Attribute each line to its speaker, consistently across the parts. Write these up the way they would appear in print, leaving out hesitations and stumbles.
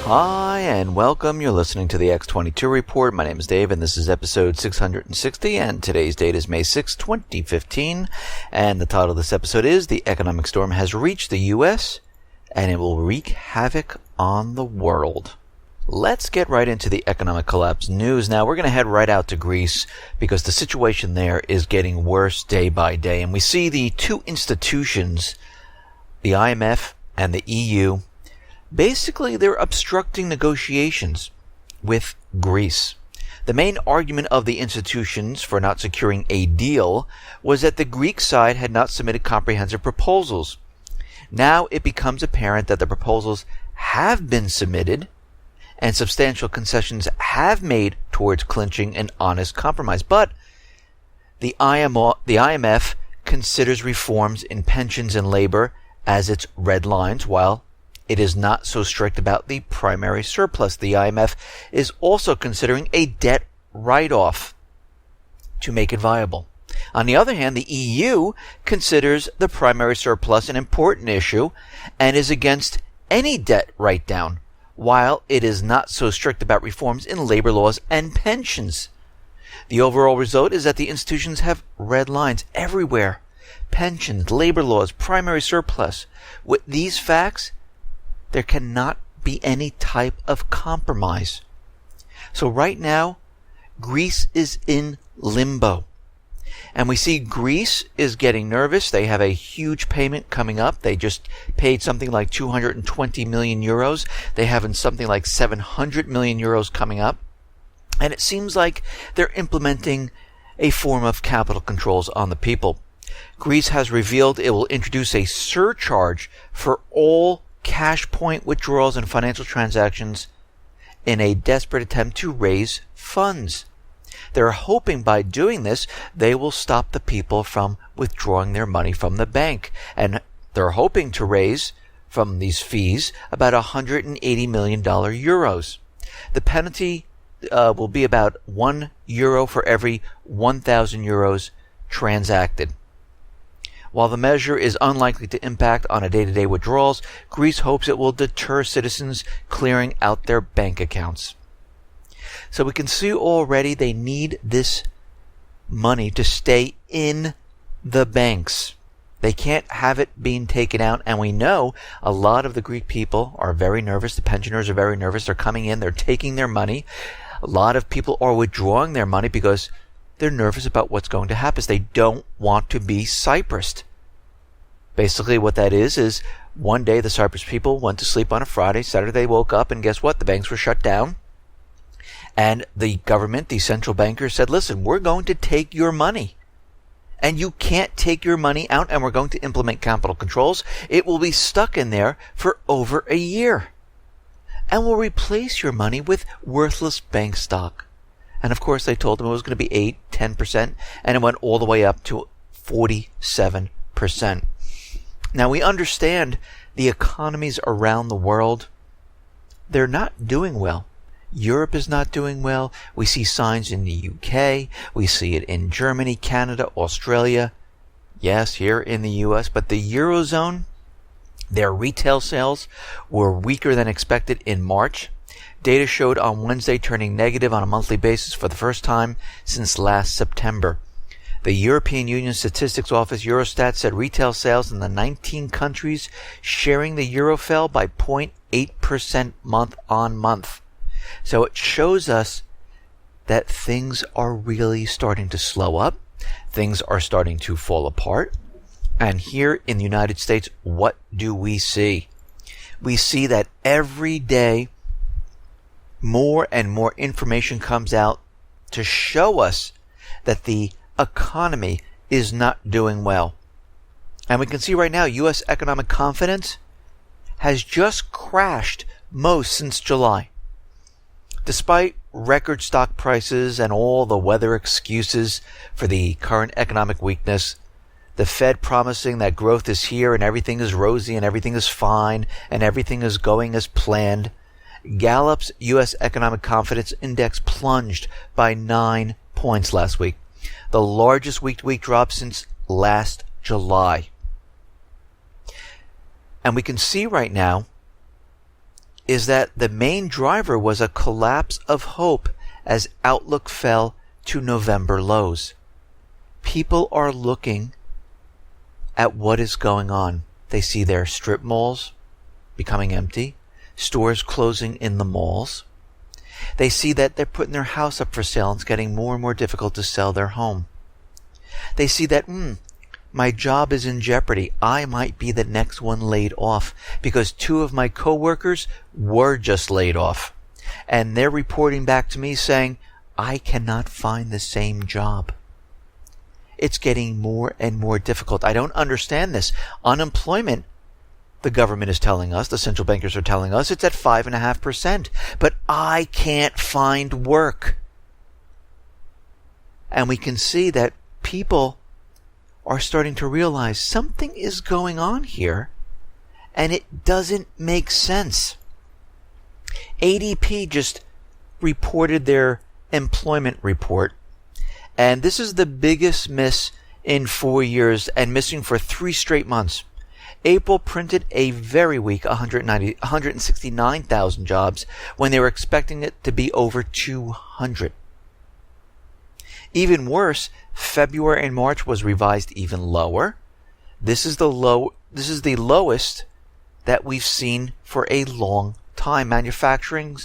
Speaker 1: Hi and welcome. You're listening to the X22 Report. My name is Dave and this is episode 660 and today's date is May 6, 2015. And the title of this episode is The Economic Storm Has Reached the U.S. and It Will Wreak Havoc on the World. Let's get right into the economic collapse news. Now we're going to head right out to Greece because the situation there is getting worse day by day. And we see the two institutions, the IMF and the EU, basically, they're obstructing negotiations with Greece. The main argument of the institutions for not securing a deal was that the Greek side had not submitted comprehensive proposals. Now it becomes apparent that the proposals have been submitted and substantial concessions have made towards clinching an honest compromise. But the IMF considers reforms in pensions and labor as its red lines, while it is not so strict about the primary surplus. The IMF is also considering a debt write-off to make it viable. On the other hand, the EU considers the primary surplus an important issue and is against any debt write-down, while it is not so strict about reforms in labor laws and pensions. The overall result is that the institutions have red lines everywhere. Pensions, labor laws, primary surplus. With these facts, there cannot be any type of compromise. So right now, Greece is in limbo. And we see Greece is getting nervous. They have a huge payment coming up. They just paid something like 220 million euros. They have something like 700 million euros coming up. And it seems like they're implementing a form of capital controls on the people. Greece has revealed it will introduce a surcharge for all cash point withdrawals and financial transactions in a desperate attempt to raise funds. They're hoping by doing this, they will stop the people from withdrawing their money from the bank. And they're hoping to raise from these fees about $180 million euros. The penalty will be about €1 for every 1,000 euros transacted. While the measure is unlikely to impact on a day-to-day withdrawals, Greece hopes it will deter citizens clearing out their bank accounts. So we can see already they need this money to stay in the banks. They can't have it being taken out, and we know a lot of the Greek people are very nervous. The pensioners are very nervous. They're coming in, they're taking their money. A lot of people are withdrawing their money because they're nervous about what's going to happen. They don't want to be Cyprused. Basically what that is one day the Cyprus people went to sleep on a Friday. Saturday they woke up and guess what? The banks were shut down. And the government, the central bankers said, listen, we're going to take your money. And you can't take your money out, and we're going to implement capital controls. It will be stuck in there for over a year. And we'll replace your money with worthless bank stock. And of course, they told them it was going to be 8-10%, and it went all the way up to 47%. Now, we understand the economies around the world, they're not doing well. Europe is not doing well. We see signs in the UK. We see it in Germany, Canada, Australia. Yes, here in the U.S. But the Eurozone, their retail sales were weaker than expected in March. Data showed on Wednesday turning negative on a monthly basis for the first time since last September. The European Union Statistics Office, Eurostat, said retail sales in the 19 countries sharing the euro fell by 0.8% month on month. So it shows us that things are really starting to slow up. Things are starting to fall apart. And here in the United States, what do we see? We see that every day more and more information comes out to show us that the economy is not doing well. And we can see right now U.S. economic confidence has just crashed most since July. Despite record stock prices and all the weather excuses for the current economic weakness, the Fed promising that growth is here and everything is rosy and everything is fine and everything is going as planned, Gallup's U.S. economic confidence index plunged by 9 points last week, the largest week-to-week drop since last July. And we can see right now is that the main driver was a collapse of hope as outlook fell to November lows. People are looking at what is going on. They see their strip malls becoming empty, stores closing in the malls. They see that they're putting their house up for sale and it's getting more and more difficult to sell their home. They see that, my job is in jeopardy. I might be the next one laid off because 2 of my coworkers were just laid off. And they're reporting back to me saying, I cannot find the same job. It's getting more and more difficult. I don't understand this. Unemployment, the government is telling us, the central bankers are telling us, it's at 5.5%. But I can't find work. And we can see that people are starting to realize something is going on here, and it doesn't make sense. ADP just reported their employment report, and this is the biggest miss in 4 years and missing for 3 straight months. April printed a very weak 169,000 jobs when they were expecting it to be over 200. Even worse, February and March was revised even lower. This is the lowest that we've seen for a long time. Manufacturing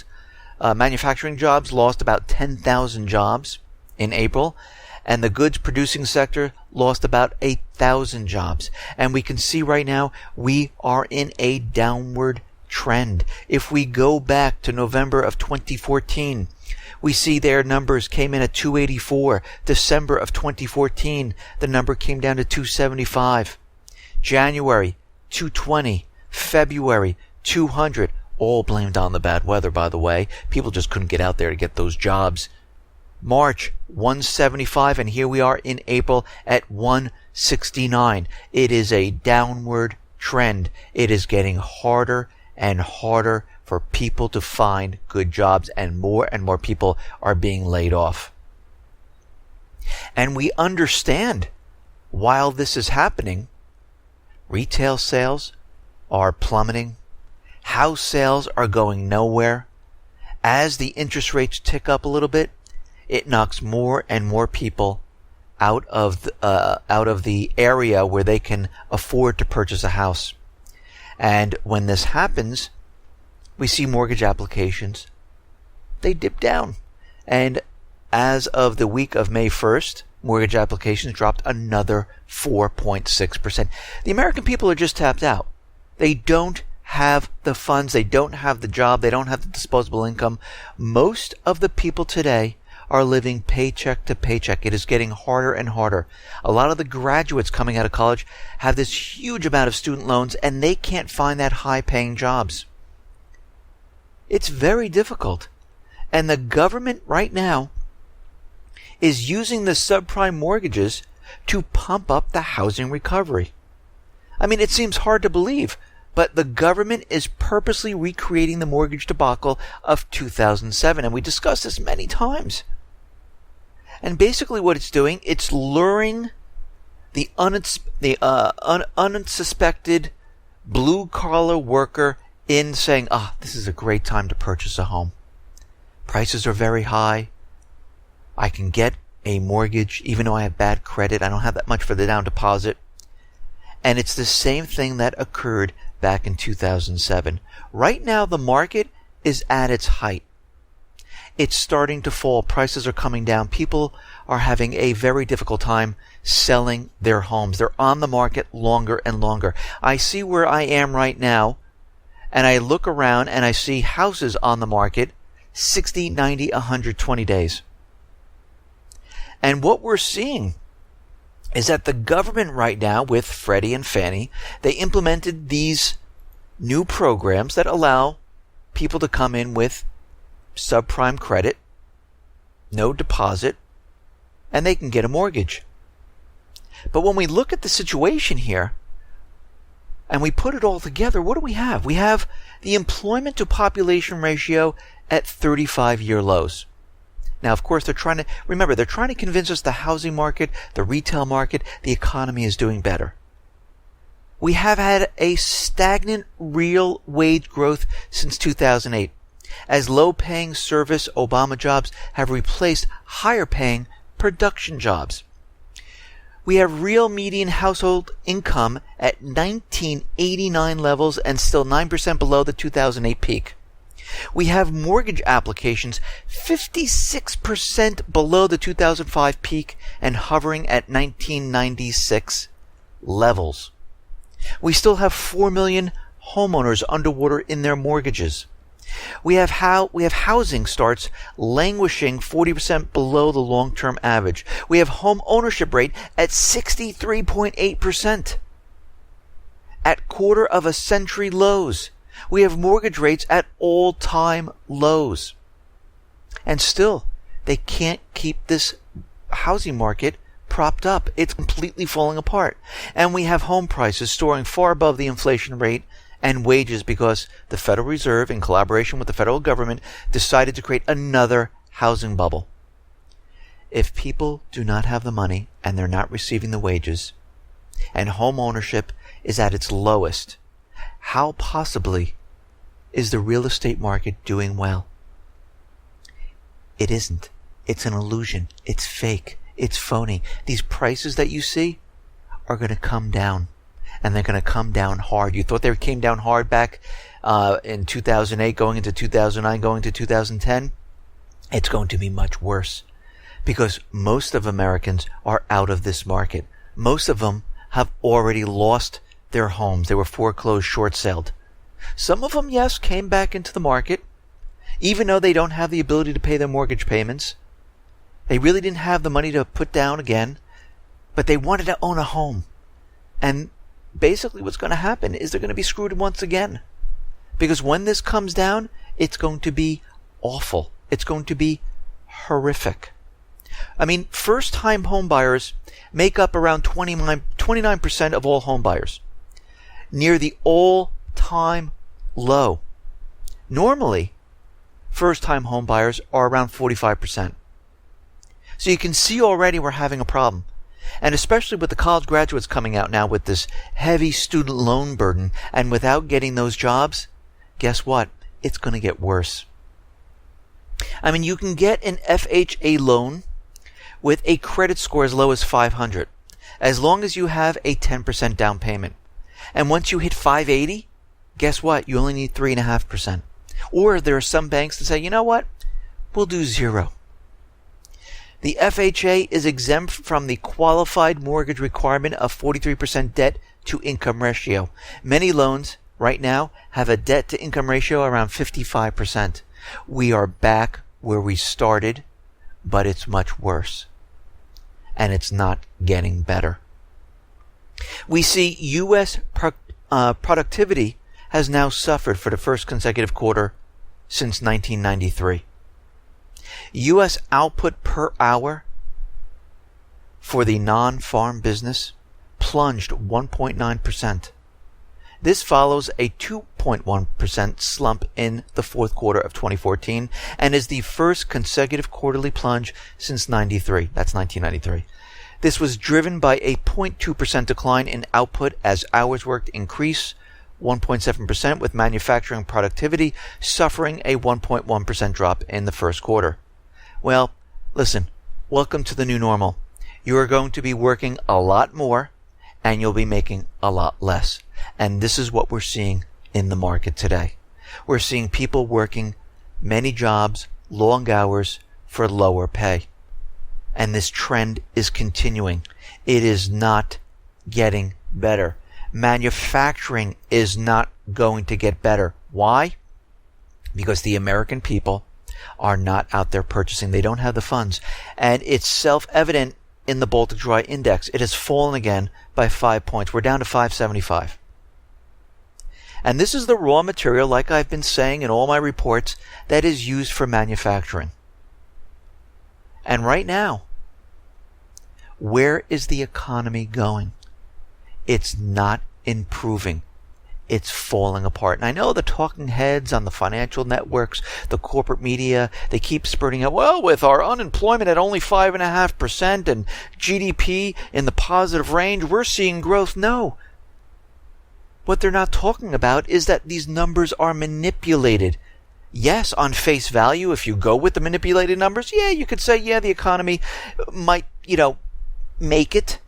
Speaker 1: jobs lost about 10,000 jobs in April, and the goods producing sector lost about 8,000 jobs. And we can see right now we are in a downward trend. If we go back to November of 2014, we see their numbers came in at 284. December of 2014, the number came down to 275. January, 220. February, 200. All blamed on the bad weather, by the way. People just couldn't get out there to get those jobs. March, 175, and here we are in April at 169. It is a downward trend. It is getting harder and harder for people to find good jobs, and more people are being laid off. And we understand while this is happening, retail sales are plummeting, house sales are going nowhere. As the interest rates tick up a little bit, it knocks more and more people out of the area where they can afford to purchase a house. And when this happens, we see mortgage applications, they dip down. And as of the week of May 1st, mortgage applications dropped another 4.6%. The American people are just tapped out. They don't have the funds, they don't have the job, they don't have the disposable income. Most of the people today are living paycheck to paycheck. It is getting harder and harder. A lot of the graduates coming out of college have this huge amount of student loans, and they can't find that high-paying jobs. It's very difficult. And the government right now is using the subprime mortgages to pump up the housing recovery. I mean, it seems hard to believe, but the government is purposely recreating the mortgage debacle of 2007, and we discussed this many times. And basically what it's doing, it's luring the unsuspected blue-collar worker in, saying, this is a great time to purchase a home. Prices are very high. I can get a mortgage even though I have bad credit. I don't have that much for the down deposit. And it's the same thing that occurred back in 2007. Right now, the market is at its height. It's starting to fall. Prices are coming down. People are having a very difficult time selling their homes. They're on the market longer and longer. I see where I am right now, and I look around and I see houses on the market 60, 90, 120 days. And what we're seeing is that the government right now, with Freddie and Fannie, they implemented these new programs that allow people to come in with subprime credit, no deposit, and they can get a mortgage. But when we look at the situation here, and we put it all together, what do we have? We have the employment to population ratio at 35-year lows. Now, of course, they're trying to convince us the housing market, the retail market, the economy is doing better. We have had a stagnant real wage growth since 2008, as low-paying service Obama jobs have replaced higher-paying production jobs. We have real median household income at 1989 levels and still 9% below the 2008 peak. We have mortgage applications 56% below the 2005 peak and hovering at 1996 levels. We still have 4 million homeowners underwater in their mortgages. We have housing starts languishing 40% below the long-term average. We have home ownership rate at 63.8%, at quarter of a century lows. We have mortgage rates at all-time lows. And still, they can't keep this housing market propped up. It's completely falling apart. And we have home prices soaring far above the inflation rate and wages because the Federal Reserve, in collaboration with the federal government, decided to create another housing bubble. If people do not have the money and they're not receiving the wages, and home ownership is at its lowest, how possibly is the real estate market doing well? It isn't. It's an illusion. It's fake. It's phony. These prices that you see are going to come down. And they're going to come down hard. You thought they came down hard back in 2008, going into 2009, going into 2010? It's going to be much worse because most of Americans are out of this market. Most of them have already lost their homes. They were foreclosed, short-sold. Some of them, yes, came back into the market, even though they don't have the ability to pay their mortgage payments. They really didn't have the money to put down again, but they wanted to own a home. And basically what's going to happen is they're going to be screwed once again. Because when this comes down, it's going to be awful. It's going to be horrific. I mean, first-time home buyers make up around 29% of all home buyers, near the all-time low. Normally, first-time home buyers are around 45%. So you can see already we're having a problem. And especially with the college graduates coming out now with this heavy student loan burden and without getting those jobs, guess what? It's going to get worse. I mean, you can get an FHA loan with a credit score as low as 500, as long as you have a 10% down payment. And once you hit 580, guess what? You only need 3.5%. Or there are some banks that say, you know what? We'll do 0. The FHA is exempt from the qualified mortgage requirement of 43% debt to income ratio. Many loans right now have a debt to income ratio around 55%. We are back where we started, but it's much worse. And it's not getting better. We see U.S. productivity has now suffered for the first consecutive quarter since 1993. U.S. output per hour for the non-farm business plunged 1.9%. This follows a 2.1% slump in the fourth quarter of 2014 and is the first consecutive quarterly plunge since 93. That's 1993. This was driven by a 0.2% decline in output as hours worked increased 1.7%, with manufacturing productivity suffering a 1.1% drop in the first quarter. Well, listen, welcome to the new normal. You are going to be working a lot more and you'll be making a lot less. And this is what we're seeing in the market today. We're seeing people working many jobs, long hours for lower pay. And this trend is continuing. It is not getting better. Manufacturing is not going to get better. Why? Because the American people are not out there purchasing. They don't have the funds. And it's self-evident in the Baltic Dry Index. It has fallen again by 5 points. We're down to 575. And this is the raw material, like I've been saying in all my reports, that is used for manufacturing. And right now, where is the economy going? It's not improving. It's falling apart. And I know the talking heads on the financial networks, the corporate media, they keep spurting out, well, with our unemployment at only 5.5% and GDP in the positive range, we're seeing growth. No. What they're not talking about is that these numbers are manipulated. Yes, on face value, if you go with the manipulated numbers, yeah, you could say, yeah, the economy might, make it.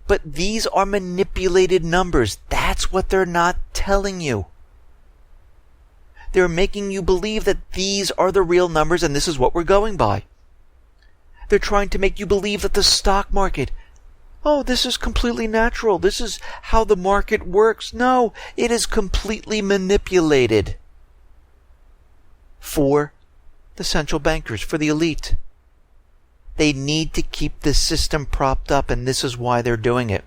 Speaker 1: But these are manipulated numbers. That's what they're not telling you. They're making you believe that these are the real numbers and this is what we're going by. They're trying to make you believe that the stock market, oh, this is completely natural. This is how the market works. No, it is completely manipulated for the central bankers, for the elite. They need to keep the system propped up, and this is why they're doing it.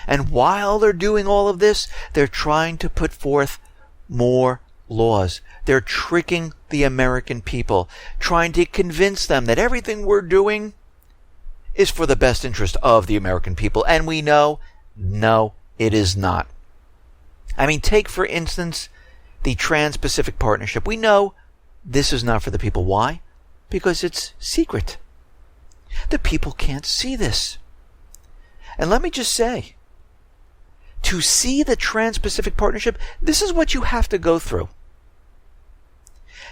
Speaker 1: And while they're doing all of this, they're trying to put forth more laws. They're tricking the American people, trying to convince them that everything we're doing is for the best interest of the American people. And we know, no, it is not. I mean, take, for instance, the Trans-Pacific Partnership. We know this is not for the people. Why? Because it's secret. The people can't see this. And let me just say, to see the Trans-Pacific Partnership, this is what you have to go through.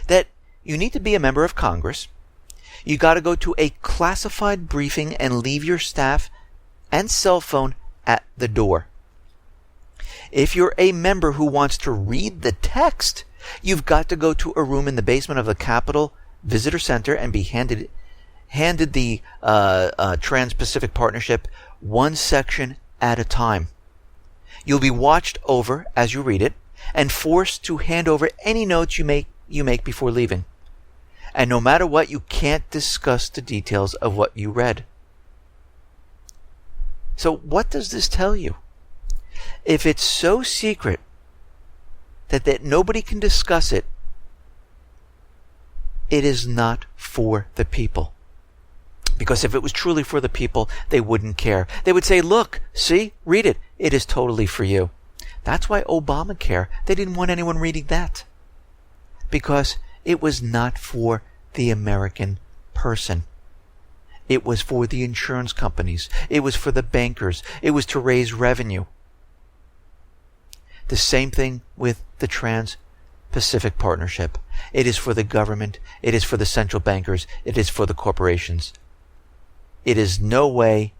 Speaker 1: That you need to be a member of Congress. You got to go to a classified briefing and leave your staff and cell phone at the door. If you're a member who wants to read the text, you've got to go to a room in the basement of the Capitol Visitor Center and be handed the Trans-Pacific Partnership one section at a time. You'll be watched over as you read it and forced to hand over any notes you make before leaving. And no matter what, you can't discuss the details of what you read. So what does this tell you? If it's so secret that nobody can discuss it, it is not for the people. Because if it was truly for the people, they wouldn't care. They would say, look, see, read it. It is totally for you. That's why Obamacare, they didn't want anyone reading that. Because it was not for the American person. It was for the insurance companies. It was for the bankers. It was to raise revenue. The same thing with the Trans-Pacific Partnership. It is for the government. It is for the central bankers. It is for the corporations. It is no way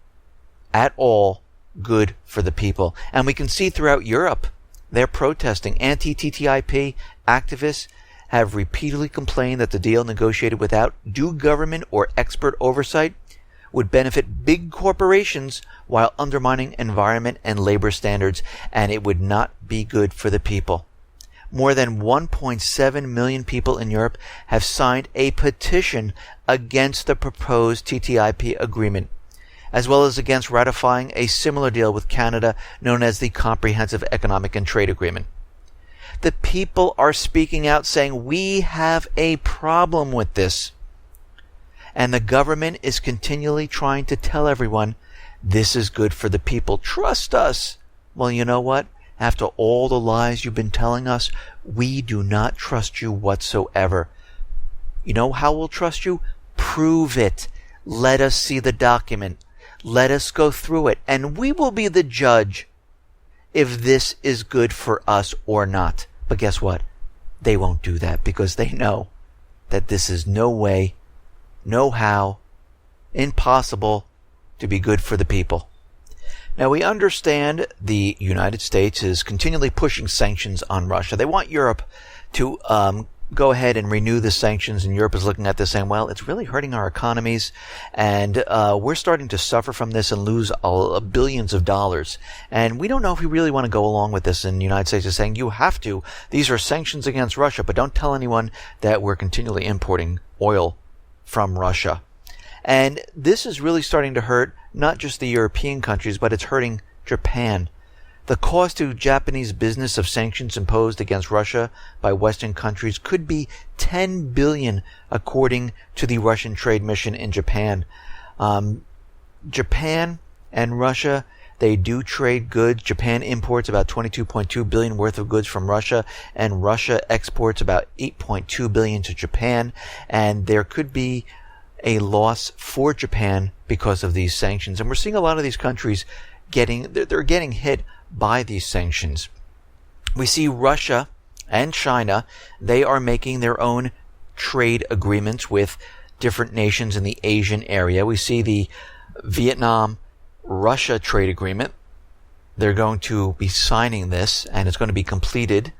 Speaker 1: at all good for the people. And we can see throughout Europe, they're protesting. Anti-TTIP activists have repeatedly complained that the deal negotiated without due government or expert oversight would benefit big corporations while undermining environment and labor standards, and it would not be good for the people. More than 1.7 million people in Europe have signed a petition against the proposed TTIP agreement, as well as against ratifying a similar deal with Canada known as the Comprehensive Economic and Trade Agreement. The people are speaking out saying, we have a problem with this. And the government is continually trying to tell everyone, this is good for the people. Trust us. Well, you know what? After all the lies you've been telling us, we do not trust you whatsoever. You know how we'll trust you? Prove it. Let us see the document. Let us go through it. And we will be the judge if this is good for us or not. But guess what? They won't do that because they know that this is no way, no how, impossible to be good for the people. Now, we understand the United States is continually pushing sanctions on Russia. They want Europe to go ahead and renew the sanctions, and Europe is looking at this saying, well, it's really hurting our economies, and we're starting to suffer from this and lose billions of dollars. And we don't know if we really want to go along with this, and the United States is saying, you have to. These are sanctions against Russia, but don't tell anyone that we're continually importing oil from Russia. And this is really starting to hurt not just the European countries, but it's hurting Japan. The cost to Japanese business of sanctions imposed against Russia by Western countries could be $10 billion, according to the Russian Trade Mission in Japan. Japan and Russia, they do trade goods. Japan imports about $22.2 billion worth of goods from Russia, and Russia exports about $8.2 billion to Japan. And there could be a loss for Japan because of these sanctions. And we're seeing a lot of these countries getting hit by these sanctions. We see Russia and China, they are making their own trade agreements with different nations in the Asian area. We see the Vietnam-Russia trade agreement. They're going to be signing this, and it's going to be completed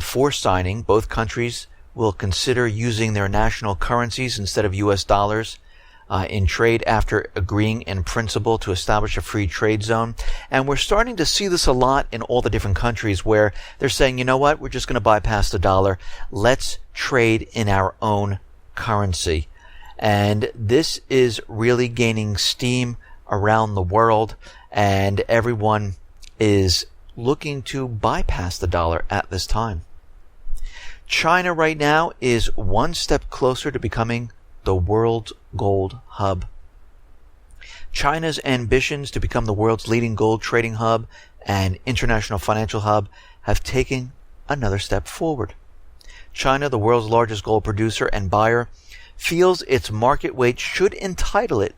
Speaker 1: for signing. Both countries will consider using their national currencies instead of U.S. dollars in trade after agreeing in principle to establish a free trade zone. And we're starting to see this a lot in all the different countries where they're saying, you know what, we're just going to bypass the dollar. Let's trade in our own currency. And this is really gaining steam around the world, and everyone is looking to bypass the dollar at this time. China right now is one step closer to becoming the world's gold hub. China's ambitions to become the world's leading gold trading hub and international financial hub have taken another step forward. China, the world's largest gold producer and buyer, feels its market weight should entitle it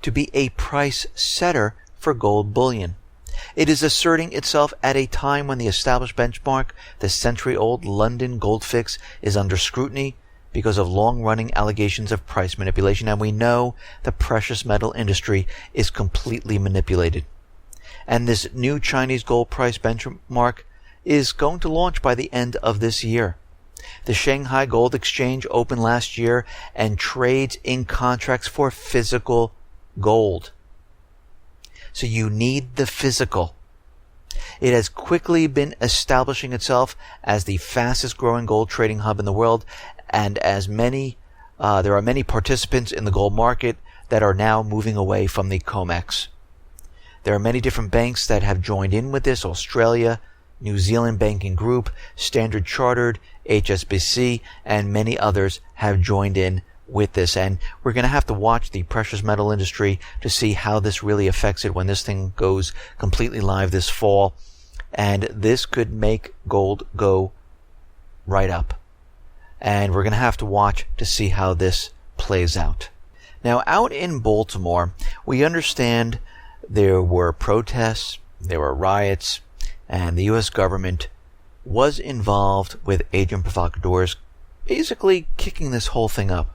Speaker 1: to be a price setter for gold bullion. It is asserting itself at a time when the established benchmark, the century-old London gold fix, is under scrutiny because of long-running allegations of price manipulation, and we know the precious metal industry is completely manipulated. And this new Chinese gold price benchmark is going to launch by the end of this year. The Shanghai Gold Exchange opened last year and trades in contracts for physical gold. So you need the physical. It has quickly been establishing itself as the fastest growing gold trading hub in the world, and as there are many participants in the gold market that are now moving away from the COMEX. There are many different banks that have joined in with this: Australia, New Zealand Banking Group, Standard Chartered, HSBC, and many others have joined in with this. And we're going to have to watch the precious metal industry to see how this really affects it when this thing goes completely live this fall. And this could make gold go right up. And we're going to have to watch to see how this plays out. Now, out in Baltimore, we understand there were protests, there were riots, and the U.S. government was involved with agent provocateurs, basically kicking this whole thing up.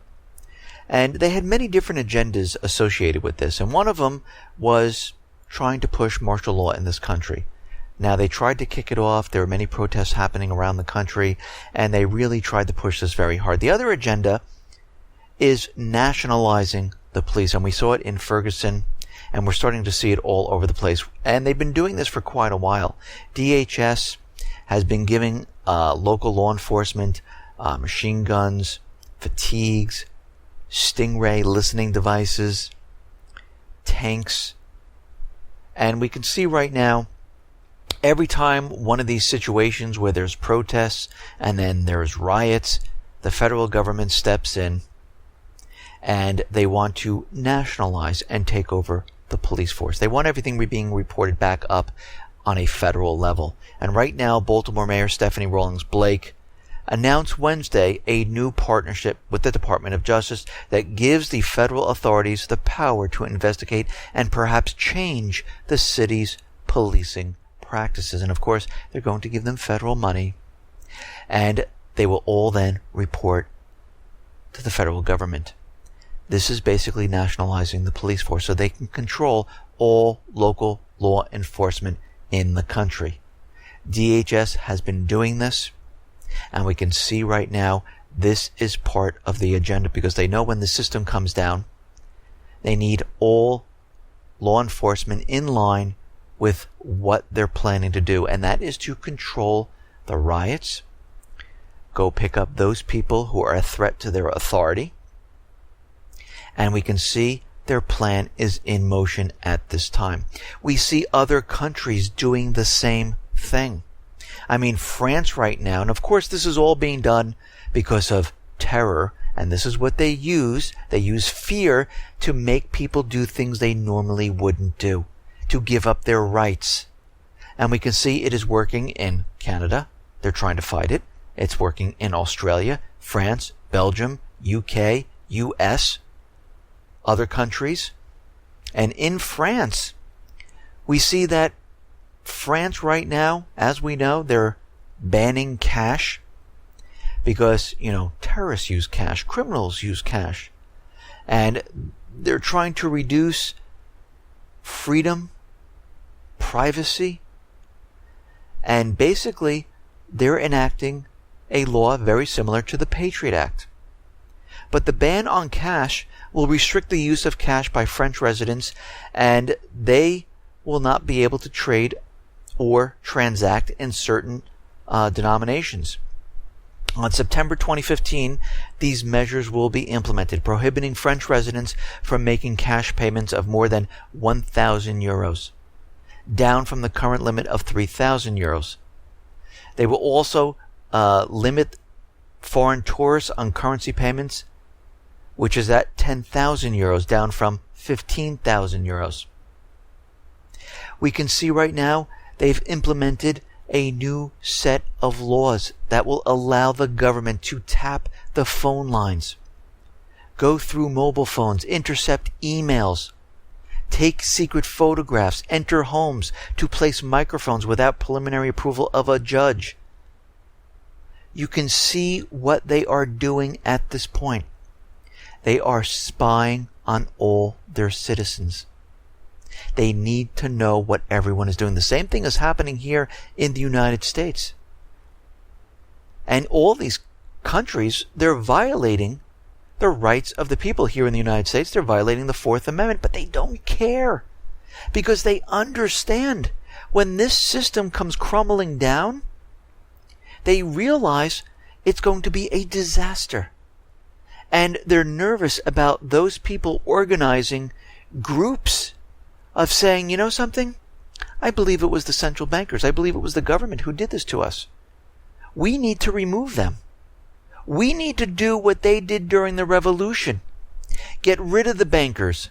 Speaker 1: And they had many different agendas associated with this, and one of them was trying to push martial law in this country. Now, they tried to kick it off. There were many protests happening around the country, and they really tried to push this very hard. The other agenda is nationalizing the police, and we saw it in Ferguson, and we're starting to see it all over the place. And they've been doing this for quite a while. DHS has been giving local law enforcement machine guns, fatigues, Stingray listening devices, tanks. And we can see right now, every time one of these situations where there's protests and then there's riots, the federal government steps in and they want to nationalize and take over the police force. They want everything being reported back up on a federal level. And right now, Baltimore Mayor Stephanie Rawlings Blake announced Wednesday a new partnership with the Department of Justice that gives the federal authorities the power to investigate and perhaps change the city's policing practices. And of course, they're going to give them federal money, and they will all then report to the federal government. This is basically nationalizing the police force so they can control all local law enforcement in the country. DHS has been doing this, and we can see right now this is part of the agenda because they know when the system comes down, they need all law enforcement in line with what they're planning to do, and that is to control the riots, go pick up those people who are a threat to their authority, and we can see their plan is in motion at this time. We see other countries doing the same thing. I mean, France right now, and of course this is all being done because of terror, and this is what they use. They use fear to make people do things they normally wouldn't do, to give up their rights. And we can see it is working in Canada. They're trying to fight it. It's working in Australia, France, Belgium, UK, U.S., other countries. And in France, we see that France right now, as we know, they're banning cash because, terrorists use cash, criminals use cash. And they're trying to reduce freedom, privacy, and basically they're enacting a law very similar to the Patriot Act. But the ban on cash will restrict the use of cash by French residents, and they will not be able to trade or transact in certain denominations. On September 2015, these measures will be implemented, prohibiting French residents from making cash payments of more than 1,000 euros, down from the current limit of 3,000 euros. They will also limit foreign tourists on currency payments, which is at 10,000 euros, down from 15,000 euros. We can see right now they've implemented a new set of laws that will allow the government to tap the phone lines, go through mobile phones, intercept emails, take secret photographs, enter homes, to place microphones without preliminary approval of a judge. You can see what they are doing at this point. They are spying on all their citizens. They need to know what everyone is doing. The same thing is happening here in the United States. And all these countries, they're violating the rights of the people. Here in the United States, they're violating the Fourth Amendment, but they don't care because they understand when this system comes crumbling down, they realize it's going to be a disaster. And they're nervous about those people organizing groups of saying, you know something? I believe it was the central bankers. I believe it was the government who did this to us. We need to remove them. We need to do what they did during the revolution. Get rid of the bankers.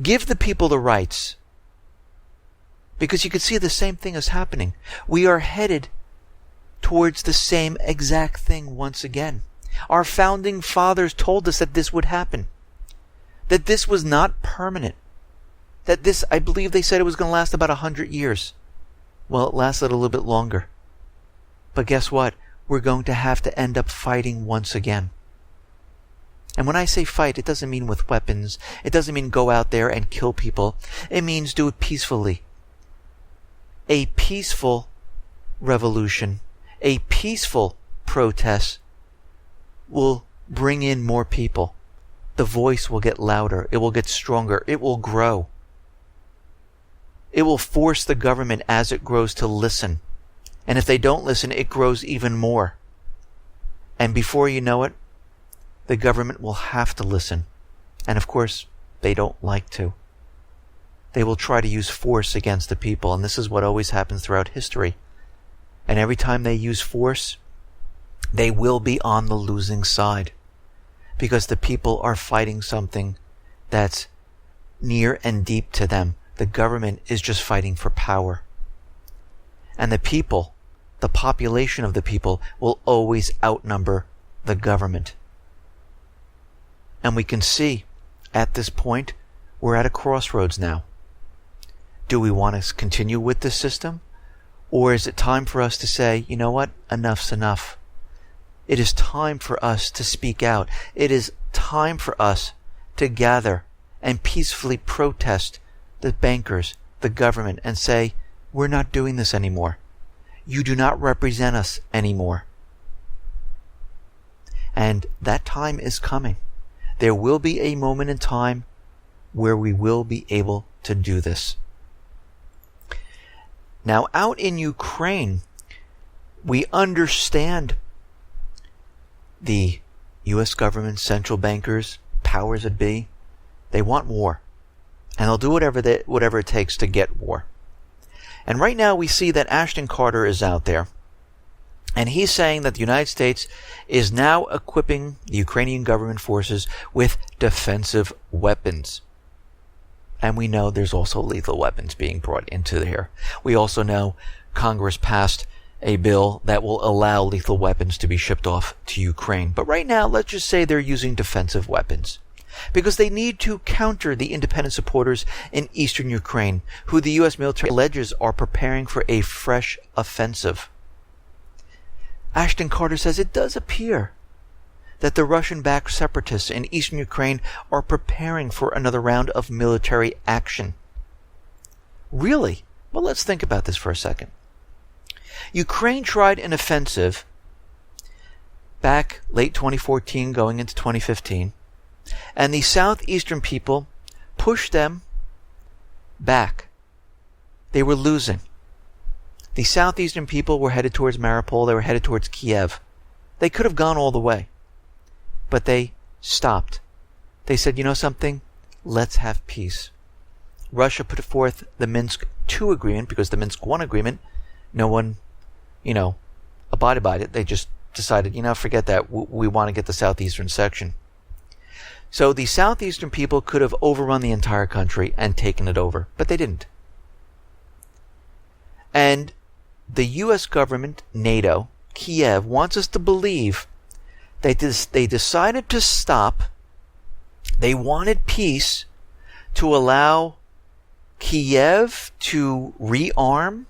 Speaker 1: Give the people the rights. Because you can see the same thing is happening. We are headed towards the same exact thing once again. Our founding fathers told us that this would happen. That this was not permanent. That this, I believe they said it was going to last about 100 years. Well, it lasted a little bit longer. But guess what? We're going to have to end up fighting once again. And when I say fight, it doesn't mean with weapons. It doesn't mean go out there and kill people. It means do it peacefully. A peaceful revolution, a peaceful protest will bring in more people. The voice will get louder. It will get stronger. It will grow. It will force the government as it grows to listen. And if they don't listen, it grows even more. And before you know it, the government will have to listen. And of course, they don't like to. They will try to use force against the people. And this is what always happens throughout history. And every time they use force, they will be on the losing side. Because the people are fighting something that's near and deep to them. The government is just fighting for power. And the people, the population of the people, will always outnumber the government. And we can see, at this point, we're at a crossroads now. Do we want to continue with this system? Or is it time for us to say, you know what, enough's enough? It is time for us to speak out. It is time for us to gather and peacefully protest the bankers, the government, and say, we're not doing this anymore. You do not represent us anymore. And that time is coming. There will be a moment in time where we will be able to do this. Now, out in Ukraine, we understand the U.S. government, central bankers, powers that be, they want war. And they'll do whatever it takes to get war. And right now we see that Ashton Carter is out there. And he's saying that the United States is now equipping the Ukrainian government forces with defensive weapons. And we know there's also lethal weapons being brought into here. We also know Congress passed a bill that will allow lethal weapons to be shipped off to Ukraine. But right now, let's just say they're using defensive weapons. because they need to counter the independent supporters in eastern Ukraine, who the U.S. military alleges are preparing for a fresh offensive. Ashton Carter says it does appear that the Russian-backed separatists in eastern Ukraine are preparing for another round of military action. Really? Well, let's think about this for a second. Ukraine tried an offensive back late 2014 going into 2015, and the southeastern people pushed them back. They were losing. The southeastern people were headed towards Mariupol. They were headed towards Kiev. They could have gone all the way, but they stopped. They said, you know something? Let's have peace. Russia put forth the Minsk II agreement, because the Minsk I agreement, no one, abided by it. They just decided, forget that. We want to get the southeastern section. So the southeastern people could have overrun the entire country and taken it over, but they didn't. And the U.S. government, NATO, Kiev, wants us to believe that they decided to stop. They wanted peace to allow Kiev to rearm,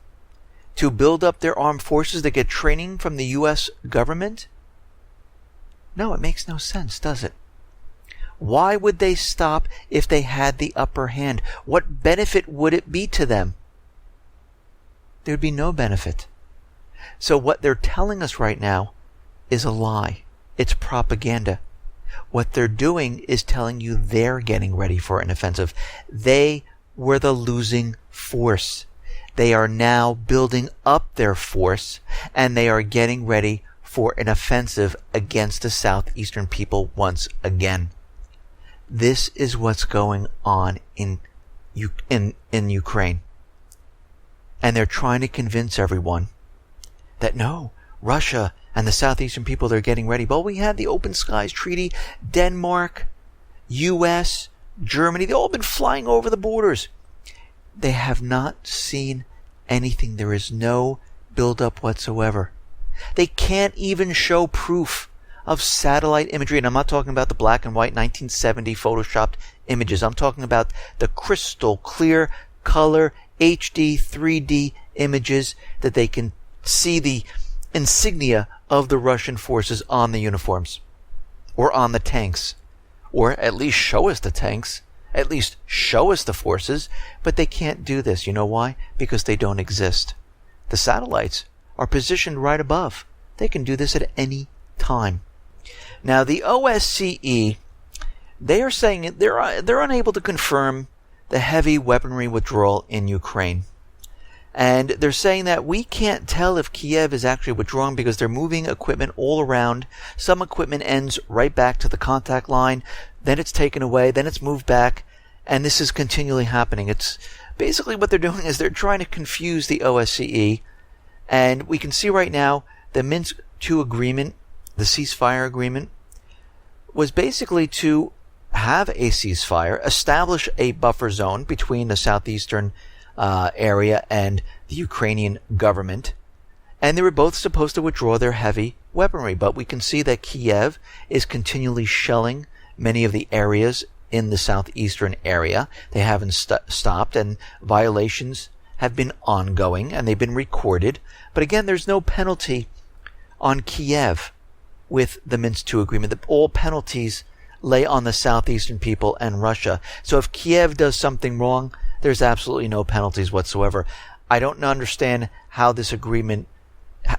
Speaker 1: to build up their armed forces, to get training from the U.S. government? No, it makes no sense, does it? Why would they stop if they had the upper hand? What benefit would it be to them? There would be no benefit. So what they're telling us right now is a lie. It's propaganda. What they're doing is telling you they're getting ready for an offensive. They were the losing force. They are now building up their force, and they are getting ready for an offensive against the southeastern people once again. This is what's going on in Ukraine. And they're trying to convince everyone that no, Russia and the southeastern people, they're getting ready. But we had the Open Skies Treaty, Denmark, U.S., Germany, they've all been flying over the borders. They have not seen anything. There is no buildup whatsoever. They can't even show proof of satellite imagery. And I'm not talking about the black and white 1970 photoshopped images. I'm talking about the crystal clear color HD 3D images that they can see the insignia of the Russian forces on the uniforms or on the tanks, or at least show us the tanks, at least show us the forces. But they can't do this. You know why? Because they don't exist. The satellites are positioned right above. They can do this at any time. Now, the OSCE, they are saying they're unable to confirm the heavy weaponry withdrawal in Ukraine. And they're saying that we can't tell if Kiev is actually withdrawing because they're moving equipment all around. Some equipment ends right back to the contact line, then it's taken away, then it's moved back, and this is continually happening. It's basically what they're doing is they're trying to confuse the OSCE. And we can see right now the Minsk II agreement, the ceasefire agreement, was basically to have a ceasefire, establish a buffer zone between the southeastern area and the Ukrainian government, and they were both supposed to withdraw their heavy weaponry. But we can see that Kiev is continually shelling many of the areas in the southeastern area. They haven't stopped, and violations have been ongoing, and they've been recorded. But again, there's no penalty on Kiev with the Minsk II agreement. All penalties lay on the southeastern people and Russia. So if Kiev does something wrong, there's absolutely no penalties whatsoever. I don't understand how this agreement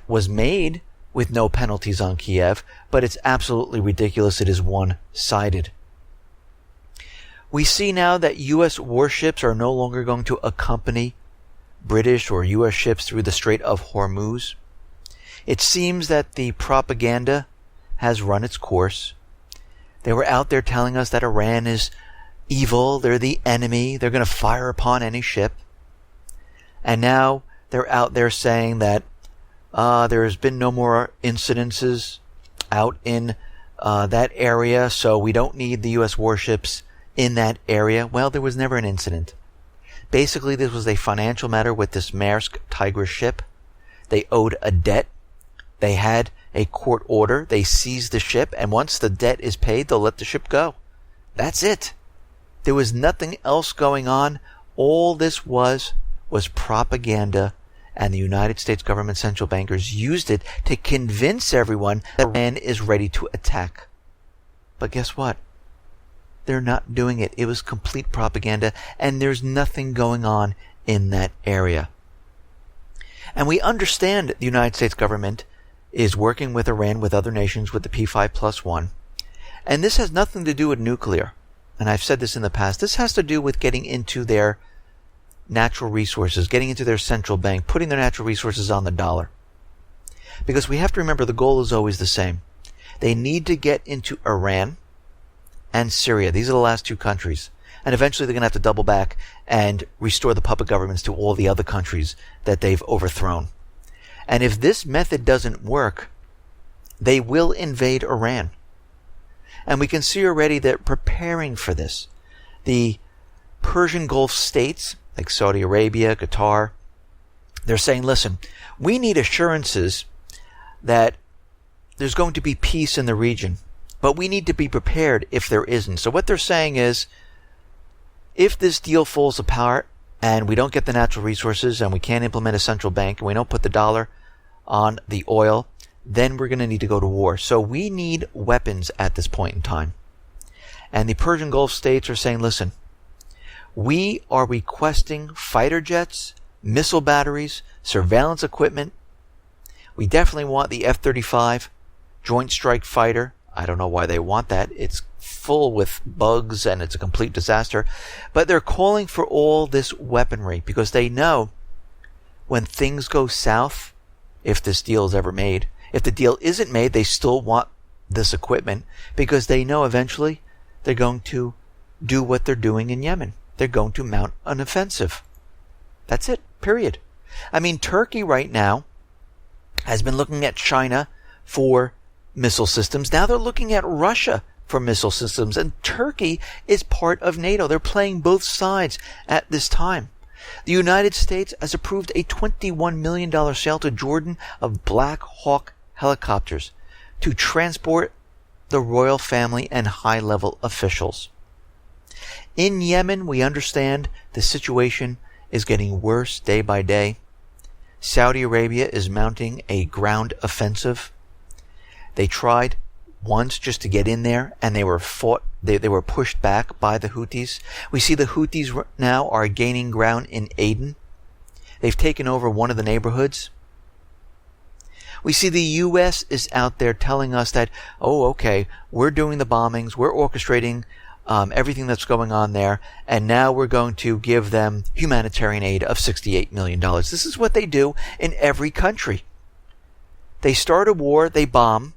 Speaker 1: was made with no penalties on Kiev, but it's absolutely ridiculous. It is one-sided. We see now that U.S. warships are no longer going to accompany British or U.S. ships through the Strait of Hormuz. It seems that the propaganda has run its course. They were out there telling us that Iran is evil, they're the enemy, they're going to fire upon any ship. And now they're out there saying that there has been no more incidences out in that area, so we don't need the U.S. warships in that area. Well, there was never an incident. Basically, this was a financial matter with this Maersk Tigris ship. They owed a debt. They had a court order. They seized the ship, and once the debt is paid, they'll let the ship go. That's it. There was nothing else going on. All this was propaganda, and the United States government central bankers used it to convince everyone that Iran is ready to attack. But guess what? They're not doing it. It was complete propaganda, and there's nothing going on in that area. And we understand the United States government is working with Iran, with other nations, with the P5+1. And this has nothing to do with nuclear. And I've said this in the past. This has to do with getting into their natural resources, getting into their central bank, putting their natural resources on the dollar. Because we have to remember the goal is always the same. They need to get into Iran and Syria. These are the last two countries. And eventually they're going to have to double back and restore the puppet governments to all the other countries that they've overthrown. And if this method doesn't work, they will invade Iran. And we can see already they're preparing for this. The Persian Gulf states, like Saudi Arabia, Qatar, they're saying, listen, we need assurances that there's going to be peace in the region, but we need to be prepared if there isn't. So what they're saying is, if this deal falls apart and we don't get the natural resources and we can't implement a central bank and we don't put the dollar on the oil, then we're going to need to go to war. So we need weapons at this point in time. And the Persian Gulf states are saying, listen, we are requesting fighter jets, missile batteries, surveillance equipment. We definitely want the F-35 Joint Strike Fighter. I don't know why they want that. It's full with bugs and it's a complete disaster. But they're calling for all this weaponry because they know when things go south, if this deal is ever made, if the deal isn't made, they still want this equipment because they know eventually they're going to do what they're doing in Yemen. They're going to mount an offensive. That's it, period. I mean, Turkey right now has been looking at China for missile systems. Now they're looking at Russia for missile systems. And Turkey is part of NATO. They're playing both sides at this time. The United States has approved a $21 million sale to Jordan of Black Hawk helicopters to transport the royal family and high-level officials. In Yemen, we understand the situation is getting worse day by day. Saudi Arabia is mounting a ground offensive. They tried once just to get in there, and they were pushed back by the Houthis. We see the Houthis now are gaining ground in Aden. They've taken over one of the neighborhoods. We see the U.S. is out there telling us that, oh, okay, we're doing the bombings, we're orchestrating everything that's going on there, and now we're going to give them humanitarian aid of $68 million. This is what they do in every country. They start a war, they bomb,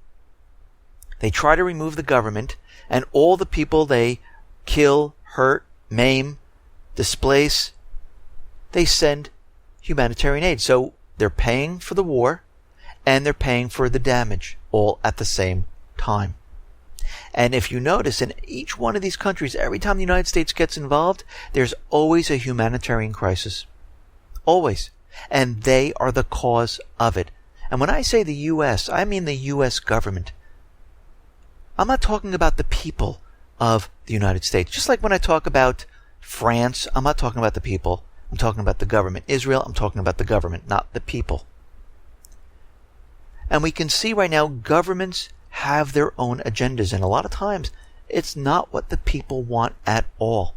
Speaker 1: they try to remove the government, and all the people they kill, hurt, maim, displace, they send humanitarian aid. So they're paying for the war, and they're paying for the damage, all at the same time. And if you notice, in each one of these countries, every time the United States gets involved, there's always a humanitarian crisis. Always. And they are the cause of it. And when I say the U.S., I mean the U.S. government. I'm not talking about the people of the United States. Just like when I talk about France, I'm not talking about the people. I'm talking about the government. Israel, I'm talking about the government, not the people. And we can see right now governments have their own agendas, and a lot of times it's not what the people want at all.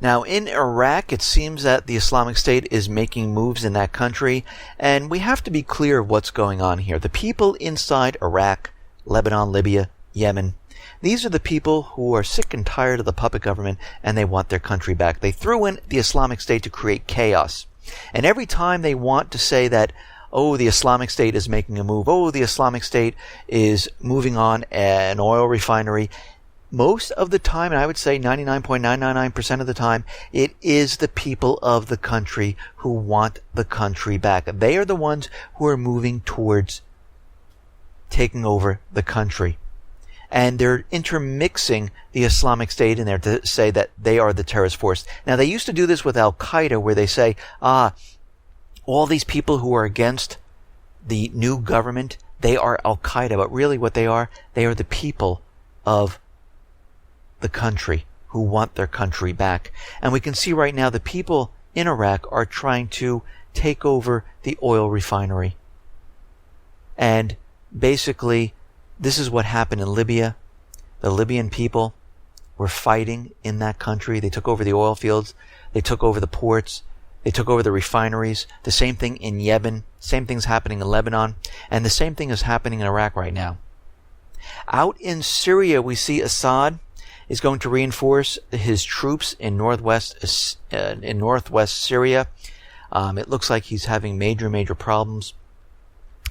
Speaker 1: Now in Iraq, it seems that the Islamic State is making moves in that country, and we have to be clear of what's going on here. The people inside Iraq, Lebanon, Libya, Yemen, these are the people who are sick and tired of the puppet government, and they want their country back. They threw in the Islamic State to create chaos. And every time they want to say that, oh, the Islamic State is making a move, oh, the Islamic State is moving on an oil refinery, most of the time, and I would say 99.999% of the time, it is the people of the country who want the country back. They are the ones who are moving towards taking over the country. And they're intermixing the Islamic State in there to say that they are the terrorist force. Now, they used to do this with Al-Qaeda, where they say, all these people who are against the new government, they are Al-Qaeda. But really what they are the people of the the country, who want their country back. And we can see right now the people in Iraq are trying to take over the oil refinery. And basically, this is what happened in Libya. The Libyan people were fighting in that country. They took over the oil fields. They took over the ports. They took over the refineries. The same thing in Yemen. Same thing's happening in Lebanon. And the same thing is happening in Iraq right now. Out in Syria, we see Assad is going to reinforce his troops in northwest Syria. It looks like he's having major problems.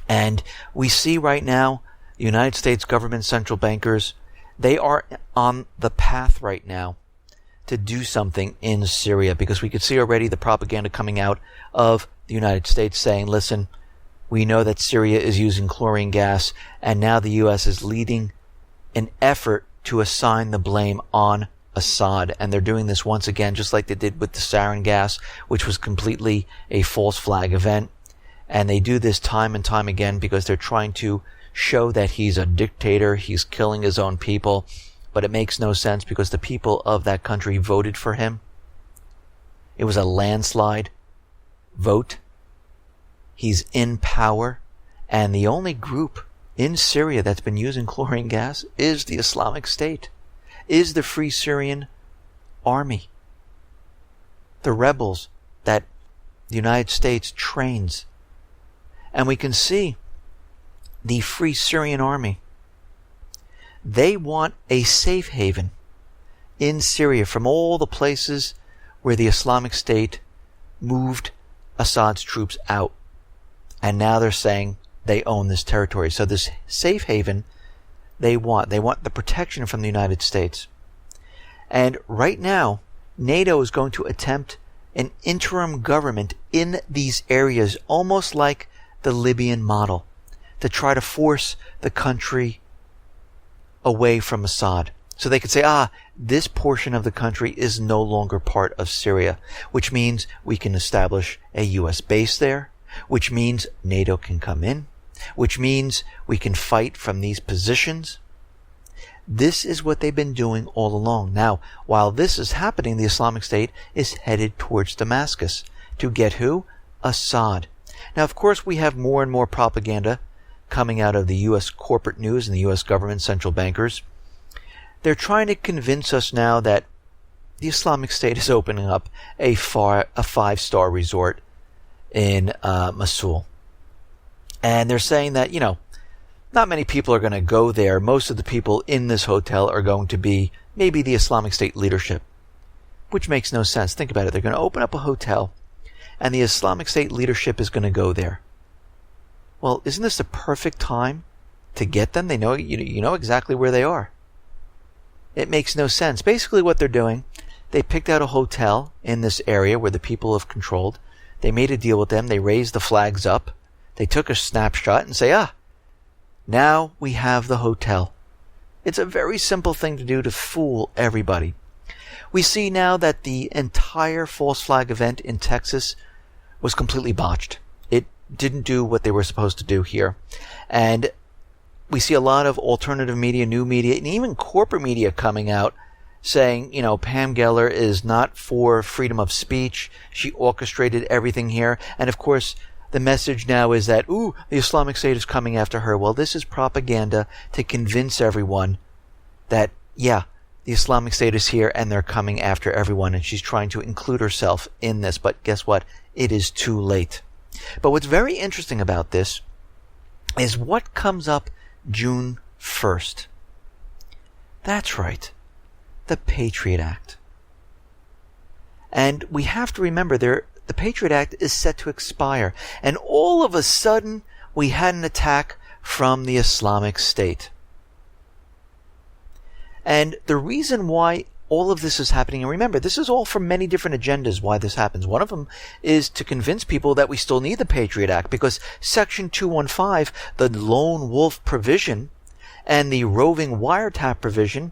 Speaker 1: And we see right now the United States government central bankers, they are on the path right now to do something in Syria, because we could see already the propaganda coming out of the United States saying, listen, we know that Syria is using chlorine gas, and now the U.S. is leading an effort to assign the blame on Assad. And they're doing this once again, just like they did with the sarin gas, which was completely a false flag event. And they do this time and time again because they're trying to show that he's a dictator, he's killing his own people. But it makes no sense because the people of that country voted for him. It was a landslide vote. He's in power. And the only group in Syria that's been using chlorine gas is the Islamic State, is the Free Syrian Army, the rebels that the United States trains. And we can see the Free Syrian Army, they want a safe haven in Syria from all the places where the Islamic State moved Assad's troops out. And now they're saying they own this territory. So this safe haven they want the protection from the United States. And right now, NATO is going to attempt an interim government in these areas, almost like the Libyan model, to try to force the country away from Assad. So they could say, this portion of the country is no longer part of Syria, which means we can establish a U.S. base there, which means NATO can come in, which means we can fight from these positions. This is what they've been doing all along. Now, while this is happening, the Islamic State is headed towards Damascus to get who? Assad. Now, of course, we have more and more propaganda coming out of the U.S. corporate news and the U.S. government central bankers. They're trying to convince us now that the Islamic State is opening up a 5-star resort in Mosul. And they're saying that, not many people are going to go there. Most of the people in this hotel are going to be maybe the Islamic State leadership, which makes no sense. Think about it. They're going to open up a hotel, and the Islamic State leadership is going to go there. Well, isn't this the perfect time to get them? They know, you know exactly where they are. It makes no sense. Basically what they're doing, they picked out a hotel in this area where the people have controlled. They made a deal with them. They raised the flags up. They took a snapshot and say, now we have the hotel. It's a very simple thing to do to fool everybody. We see now that the entire false flag event in Texas was completely botched. It didn't do what they were supposed to do here. And we see a lot of alternative media, new media, and even corporate media coming out saying, Pam Geller is not for freedom of speech. She orchestrated everything here. And of course, the message now is that, the Islamic State is coming after her. Well, this is propaganda to convince everyone that, the Islamic State is here and they're coming after everyone. And she's trying to include herself in this. But guess what? It is too late. But what's very interesting about this is what comes up June 1st. That's right. The Patriot Act. And we have to remember the Patriot Act is set to expire. And all of a sudden, we had an attack from the Islamic State. And the reason why all of this is happening, and remember, this is all for many different agendas why this happens. One of them is to convince people that we still need the Patriot Act because Section 215, the lone wolf provision, and the roving wiretap provision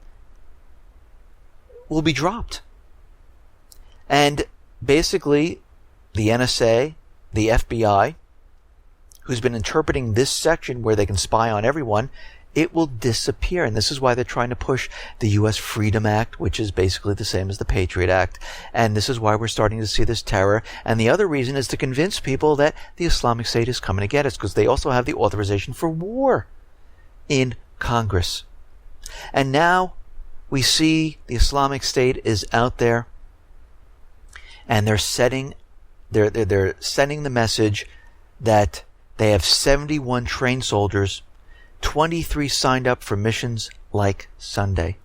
Speaker 1: will be dropped. And basically, the NSA, the FBI, who's been interpreting this section where they can spy on everyone, it will disappear. And this is why they're trying to push the U.S. Freedom Act, which is basically the same as the Patriot Act. And this is why we're starting to see this terror. And the other reason is to convince people that the Islamic State is coming to get us, because they also have the authorization for war in Congress. And now we see the Islamic State is out there, and they're sending the message that they have 71 trained soldiers, 23 signed up for missions like Sunday.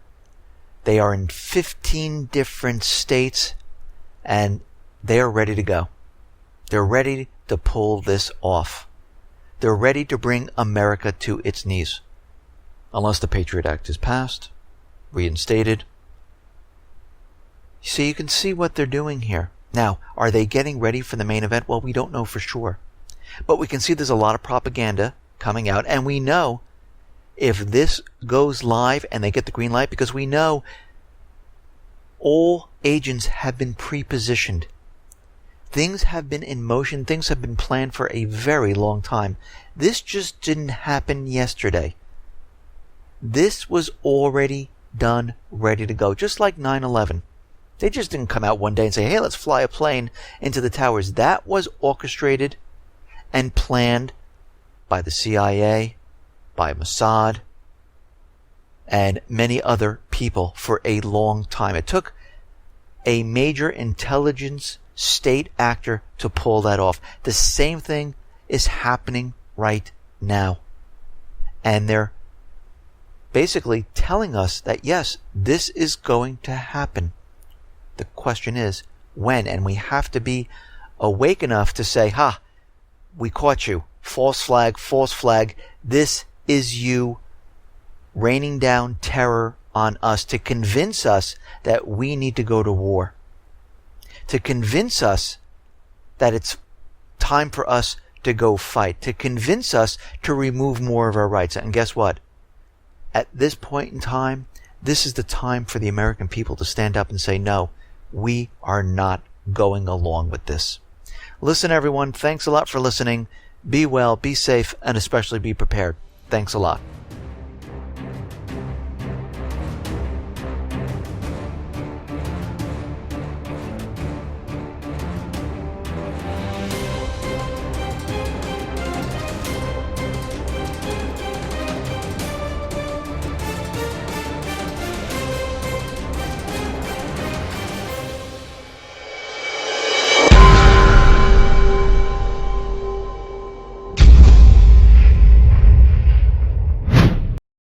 Speaker 1: They are in 15 different states, and they are ready to go. They're ready to pull this off. They're ready to bring America to its knees. Unless the Patriot Act is passed, reinstated. So you can see what they're doing here. Now, are they getting ready for the main event? Well, we don't know for sure. But we can see there's a lot of propaganda coming out, and we know if this goes live and they get the green light, because we know all agents have been pre-positioned. Things have been in motion. Things have been planned for a very long time. This just didn't happen yesterday. This was already done, ready to go, just like 9/11. They just didn't come out one day and say, hey, let's fly a plane into the towers. That was orchestrated and planned by the CIA, by Mossad, and many other people for a long time. It took a major intelligence state actor to pull that off. The same thing is happening right now. And they're basically telling us that, yes, this is going to happen. The question is, when? And we have to be awake enough to say, we caught you. False flag, false flag. This is you raining down terror on us to convince us that we need to go to war. To convince us that it's time for us to go fight. To convince us to remove more of our rights. And guess what? At this point in time, this is the time for the American people to stand up and say, no, we are not going along with this. Listen, everyone, thanks a lot for listening. Be well, be safe, and especially be prepared. Thanks a lot.